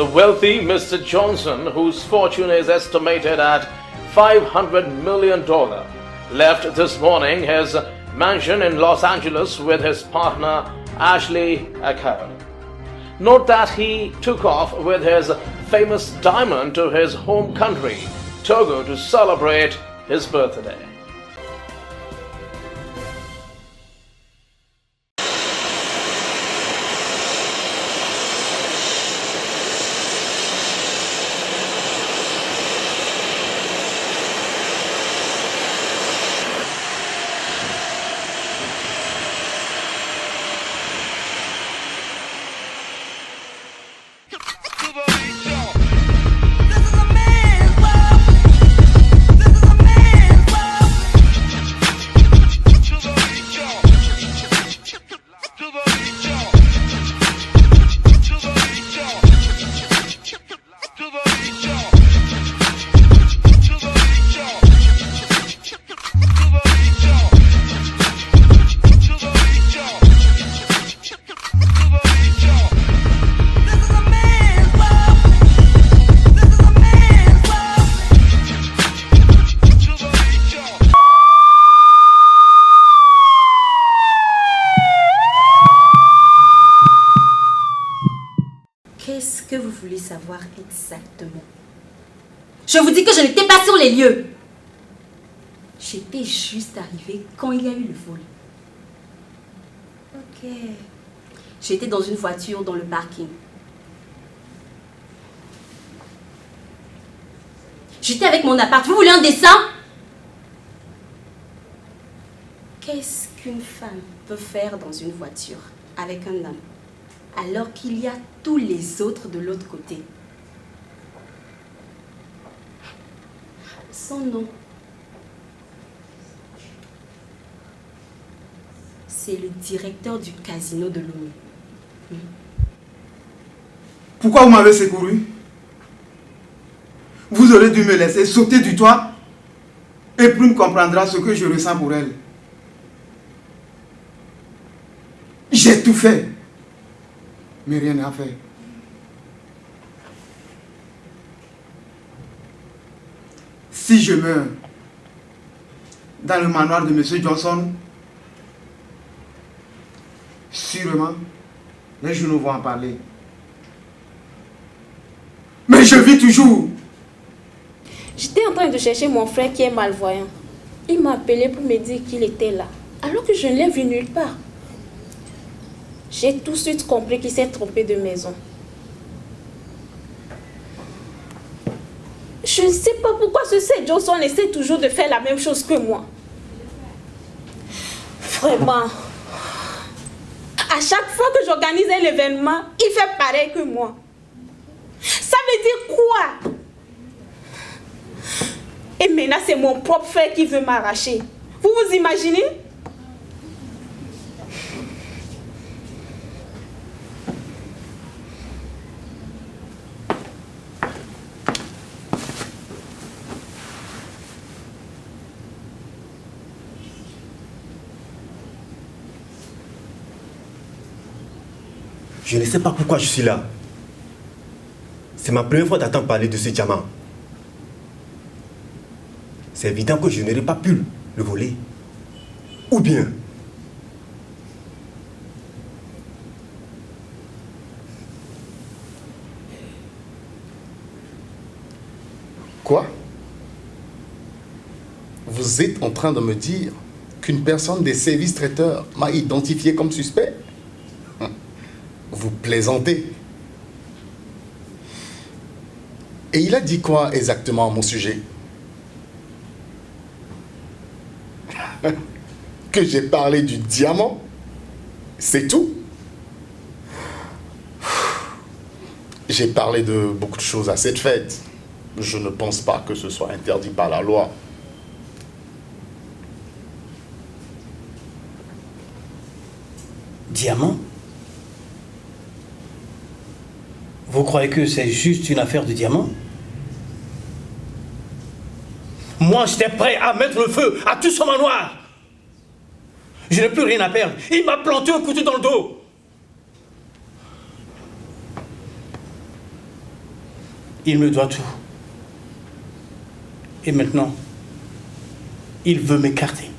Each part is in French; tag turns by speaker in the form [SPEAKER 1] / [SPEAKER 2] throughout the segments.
[SPEAKER 1] The wealthy Mr. Johnson, whose fortune is estimated at $500 million, left this morning his mansion in Los Angeles with his partner Ashley Acker. Note that he took off with his famous diamond to his home country, Togo, to celebrate his birthday.
[SPEAKER 2] Qu'est-ce que vous voulez savoir exactement? Je vous dis que je n'étais pas sur les lieux. J'étais juste arrivée quand il y a eu le vol. Ok. J'étais dans une voiture dans le parking. J'étais avec mon appart. Vous voulez un dessin? Qu'est-ce qu'une femme peut faire dans une voiture avec un homme alors qu'il y a tous les autres de l'autre côté? Son nom, c'est le directeur du casino de Lomé.
[SPEAKER 3] Pourquoi vous m'avez secouru? Vous aurez dû me laisser sauter du toit et Plume comprendra ce que je ressens pour elle. J'ai tout fait, mais rien n'a fait. Si je meurs dans le manoir de M. Johnson, sûrement, les journaux vont en parler. Mais je vis toujours.
[SPEAKER 4] J'étais en train de chercher mon frère qui est malvoyant. Il m'a appelé pour me dire qu'il était là, alors que je ne l'ai vu nulle part. J'ai tout de suite compris qu'il s'est trompé de maison. Je ne sais pas pourquoi ce C. Johnson essaie toujours de faire la même chose que moi. Vraiment. À chaque fois que j'organise un événement, il fait pareil que moi. Ça veut dire quoi? Et maintenant, c'est mon propre frère qui veut m'arracher. Vous vous imaginez?
[SPEAKER 5] Je ne sais pas pourquoi je suis là. C'est ma première fois d'entendre parler de ce diamant. C'est évident que je n'aurais pas pu le voler. Ou bien...
[SPEAKER 6] Quoi? Vous êtes en train de me dire qu'une personne des services traiteurs m'a identifié comme suspect? Vous plaisantez. Et il a dit quoi exactement à mon sujet? Que j'ai parlé du diamant? C'est tout? J'ai parlé de beaucoup de choses à cette fête. Je ne pense pas que ce soit interdit par la loi.
[SPEAKER 7] Diamant? Vous croyez que c'est juste une affaire de diamant? Moi, j'étais prêt à mettre le feu à tout son manoir. Je n'ai plus rien à perdre. Il m'a planté un couteau dans le dos. Il me doit tout. Et maintenant, il veut m'écarter.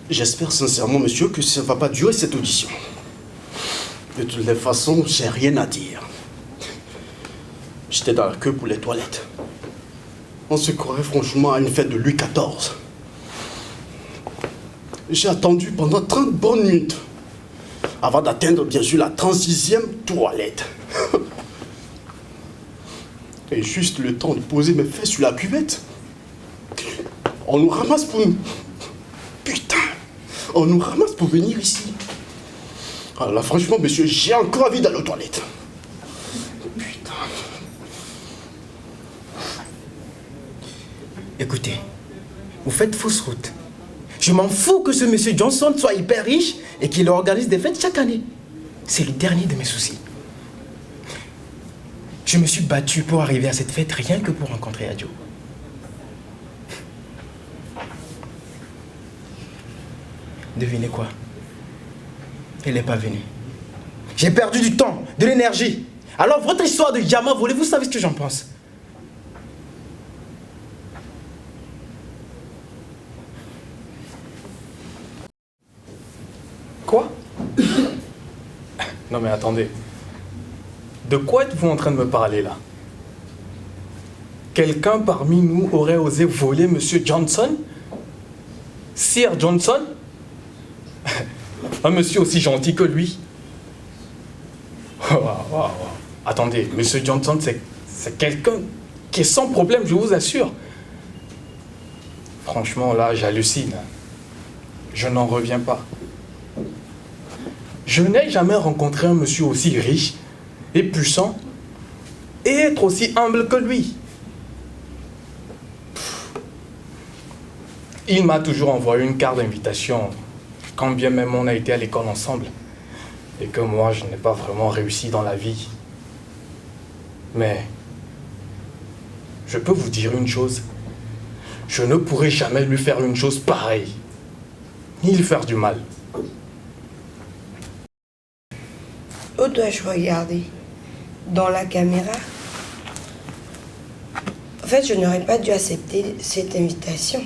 [SPEAKER 5] J'espère sincèrement, monsieur, que ça ne va pas durer cette audition. De toutes les façons, j'ai rien à dire. J'étais dans la queue pour les toilettes. On se croirait franchement à une fête de Louis XIV. J'ai attendu pendant 30 bonnes minutes avant d'atteindre, bien sûr, la 36e toilette. Et juste le temps de poser mes fesses sur la cuvette. On nous ramasse pour nous. Putain, on nous ramasse pour venir ici. Alors là, franchement, monsieur, j'ai encore envie d'aller aux toilettes. Putain.
[SPEAKER 8] Écoutez, vous faites fausse route. Je m'en fous que ce monsieur Johnson soit hyper riche et qu'il organise des fêtes chaque année. C'est le dernier de mes soucis. Je me suis battu pour arriver à cette fête rien que pour rencontrer Adjo. Devinez quoi? Elle n'est pas venue. J'ai perdu du temps, de l'énergie. Alors votre histoire de diamant volé, vous savez ce que j'en pense.
[SPEAKER 9] Quoi? Non mais attendez. De quoi êtes-vous en train de me parler là? Quelqu'un parmi nous aurait osé voler Monsieur Johnson? Sir Johnson? Un monsieur aussi gentil que lui? Attendez, Monsieur Johnson, c'est quelqu'un qui est sans problème, je vous assure. Franchement, là, j'hallucine. Je n'en reviens pas. Je n'ai jamais rencontré un monsieur aussi riche et puissant et être aussi humble que lui. Il m'a toujours envoyé une carte d'invitation, quand bien même on a été à l'école ensemble, et que moi, je n'ai pas vraiment réussi dans la vie. Mais, je peux vous dire une chose, je ne pourrai jamais lui faire une chose pareille, ni lui faire du mal.
[SPEAKER 10] Où dois-je regarder? Dans la caméra? En fait, je n'aurais pas dû accepter cette invitation.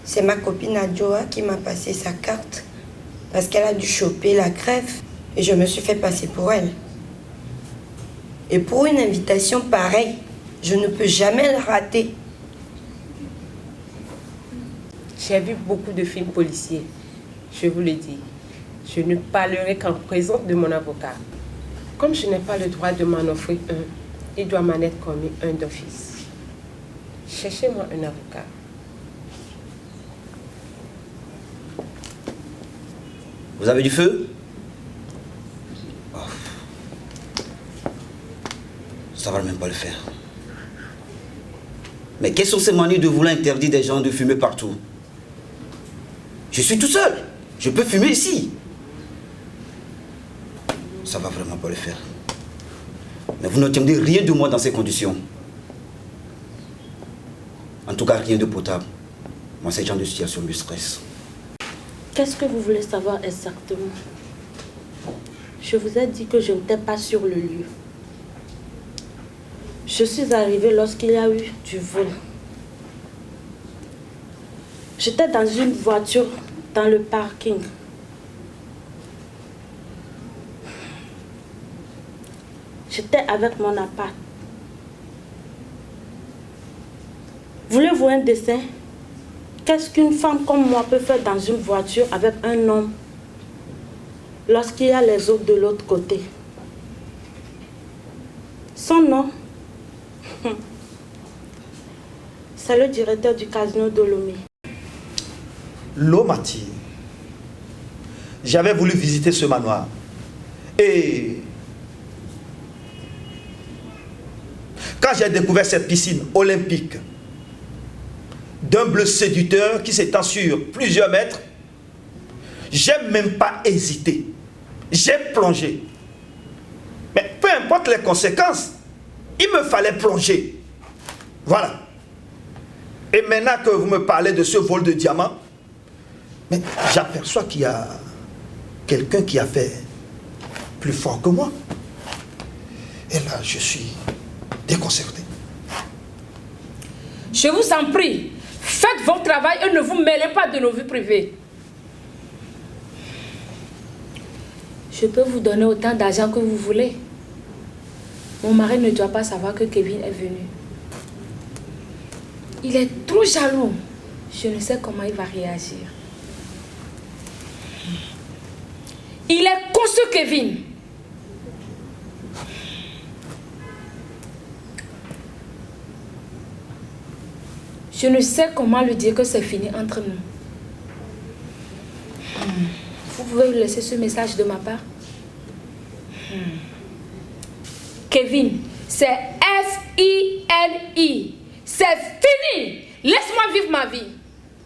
[SPEAKER 10] C'est ma copine Adjoa qui m'a passé sa carte parce qu'elle a dû choper la grève et je me suis fait passer pour elle. Et pour une invitation pareille, je ne peux jamais la rater.
[SPEAKER 11] J'ai vu beaucoup de films policiers, je vous le dis. Je ne parlerai qu'en présence de mon avocat. Comme je n'ai pas le droit de m'en offrir un, il doit m'en être commis un d'office. Cherchez-moi un avocat.
[SPEAKER 12] Vous avez du feu? Oh. Ça va même pas le faire. Mais quelles sont ces manies de vouloir interdire des gens de fumer partout? Je suis tout seul. Je peux fumer ici. Ça va vraiment pas le faire. Mais vous n'obtiendrez rien de moi dans ces conditions. En tout cas, rien de potable. Moi, ce genre de situation me stresse.
[SPEAKER 4] Qu'est-ce que vous voulez savoir exactement? Je vous ai dit que je n'étais pas sur le lieu. Je suis arrivée lorsqu'il y a eu du vol. J'étais dans une voiture dans le parking. J'étais avec mon appart. Voulez-vous un dessin? Qu'est-ce qu'une femme comme moi peut faire dans une voiture avec un homme lorsqu'il y a les autres de l'autre côté? Son nom, c'est le directeur du casino de Lomé.
[SPEAKER 7] Lomati. J'avais voulu visiter ce manoir. Et quand j'ai découvert cette piscine olympique d'un bleu séducteur qui s'étend sur plusieurs mètres, j'ai même pas hésité. J'ai plongé. Mais peu importe les conséquences, il me fallait plonger. Voilà. Et maintenant que vous me parlez de ce vol de diamants, Mais j'aperçois qu'il y a quelqu'un qui a fait plus fort que moi. Et là, je suis déconcerté.
[SPEAKER 11] Je vous en prie, faites votre travail et ne vous mêlez pas de nos vies privées.
[SPEAKER 4] Je peux vous donner autant d'argent que vous voulez. Mon mari ne doit pas savoir que Kevin est venu. Il est trop jaloux. Je ne sais comment il va réagir.
[SPEAKER 11] Il est con ce Kevin.
[SPEAKER 4] Je ne sais comment lui dire que c'est fini entre nous. Vous pouvez lui laisser ce message de ma part?
[SPEAKER 11] Kevin, c'est F-I-N-I. C'est fini. Laisse-moi vivre ma vie.